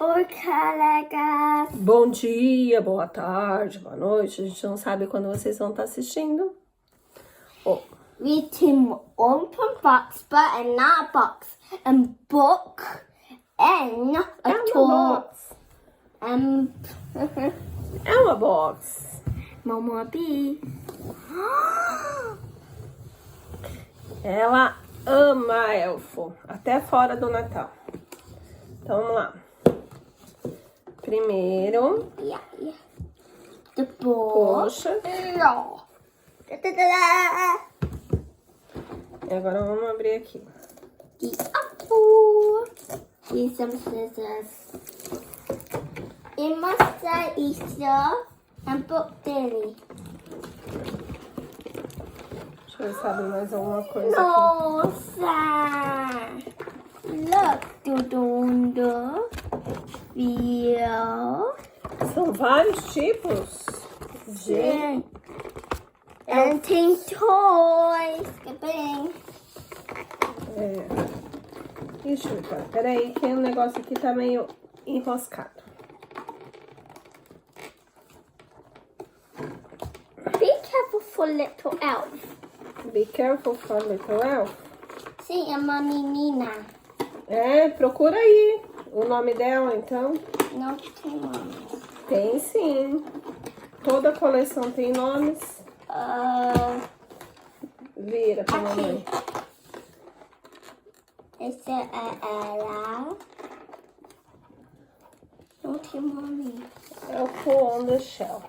Oi, colegas! Bom dia, boa tarde, boa noite. A gente não sabe quando vocês vão estar assistindo. Oh, Reading open box, but in that box, and book, and a toy. box. É uma box. Mama B. Ela ama Elfo, até fora do Natal. Então, vamos lá. Primeiro, Yeah. The book. poxa. E agora vamos abrir aqui. The apple. Here's some scissors. It must say Easter and book daily. Deixa eu ver se abre mais alguma coisa aqui. Nossa! Look, Dudundo. Feel. São vários tipos. Gente, And tem toys. Bem. Ixi, peraí, que o negócio aqui tá meio enroscado. Be careful for little elf. Be careful for little elf. Sim, é uma menina. Procura aí o nome dela, então. Não tem nome. Tem sim. Toda coleção tem nomes. Vira pra mamãe. Essa é ela. Não tem nome. Elfo on the Shelf.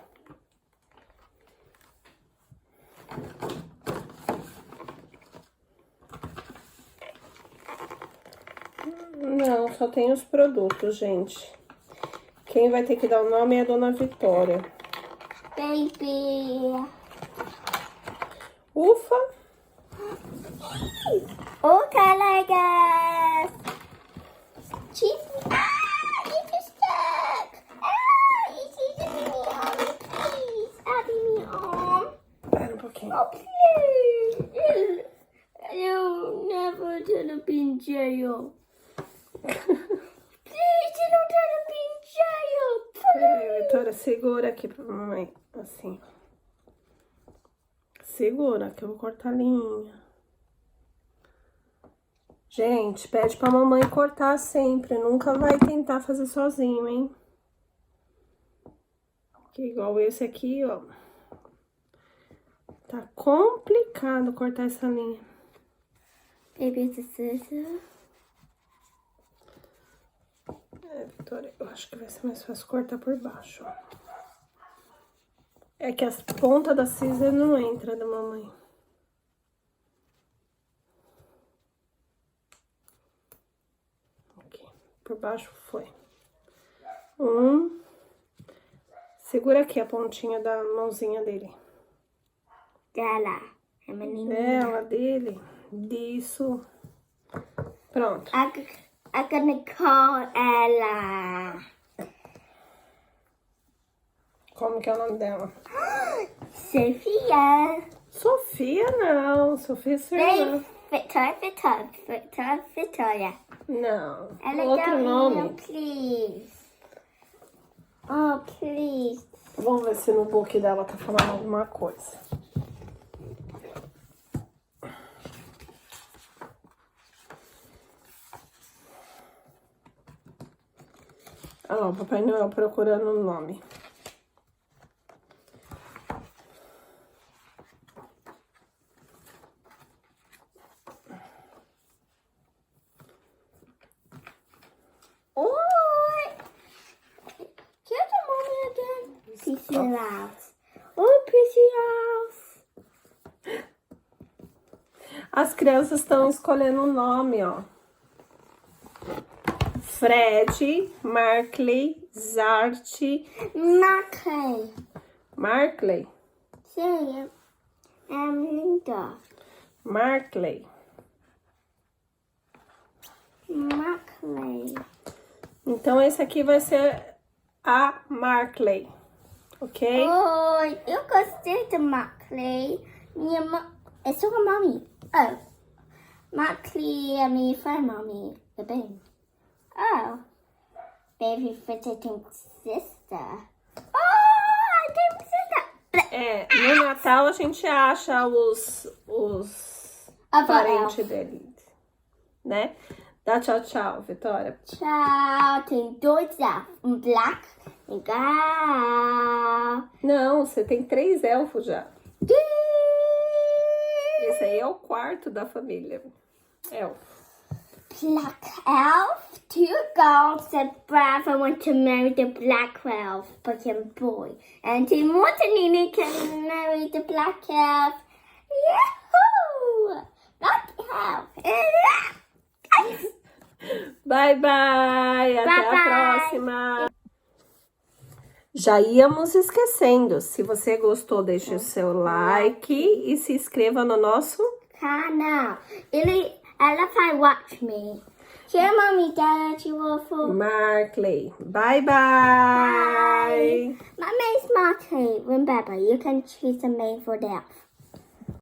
Não, só tem os produtos, gente. Quem vai ter que dar o nome é a Dona Vitória. Baby. Ufa! Oh, colegas. Cheese. It's stuck. It's easy me on. Please, add me on. Espera um pouquinho. Oh, please. You'll never gonna be in jail. Please, you don't have to be in jail. Peraí, Vitória, segura aqui pra mamãe. Assim. Segura, que eu vou cortar a linha. Gente, pede pra mamãe cortar sempre. Nunca vai tentar fazer sozinho, hein? Que igual esse aqui, ó. Tá complicado cortar essa linha. Baby, the scissors. Vitória, eu acho que vai ser mais fácil cortar por baixo, ó. É que as pontas da scissor não entra da mamãe. Aqui, por baixo foi. Segura aqui a pontinha da mãozinha dele. Dela. É menina. Dela, dele, disso. Pronto. I'm gonna call ela. Como que é o nome dela? Sofia. Sofia não, Sofia é sua irmã. Vitória. Não, Ela outro nome. Please. Oh, please. Vamos ver se no book dela tá falando alguma coisa. Ah, o Papai Noel procurando o nome. Oi. Get the mommy again. Pissy house. Oh, Pissy house. As crianças estão escolhendo o nome, ó. Fred, Markley, Zart. Mackley. Markley. Sim. Linda. Markley. Mackley. Então, esse aqui vai ser a Markley, ok? Oi, eu gostei de Mackley. É sua mami. Oh. Mackley é minha irmã, mami. Tá bem? Oh. baby visiting sister. Oh, I didn't see that. No Natal a gente acha os parentes dele, né? Dá tchau, tchau, Vitória. Tchau, tem 2 elfos, black e brown. Não, você tem 3 elfos já. Esse aí é o 4º da família. Elfo. Black elf, 2 girls, and brother want to marry the black elf, but a boy. And Timothy can marry the black elf. Yahoo! Black elf. Bye, bye. Até a próxima. Já íamos esquecendo. Se você gostou, deixe o seu like e se inscreva no nosso canal. Ela vai watch me. Here, mommy, daddy, waffle. Markley. Bye, bye. My name's Markley. Remember, you can choose a name for the elf.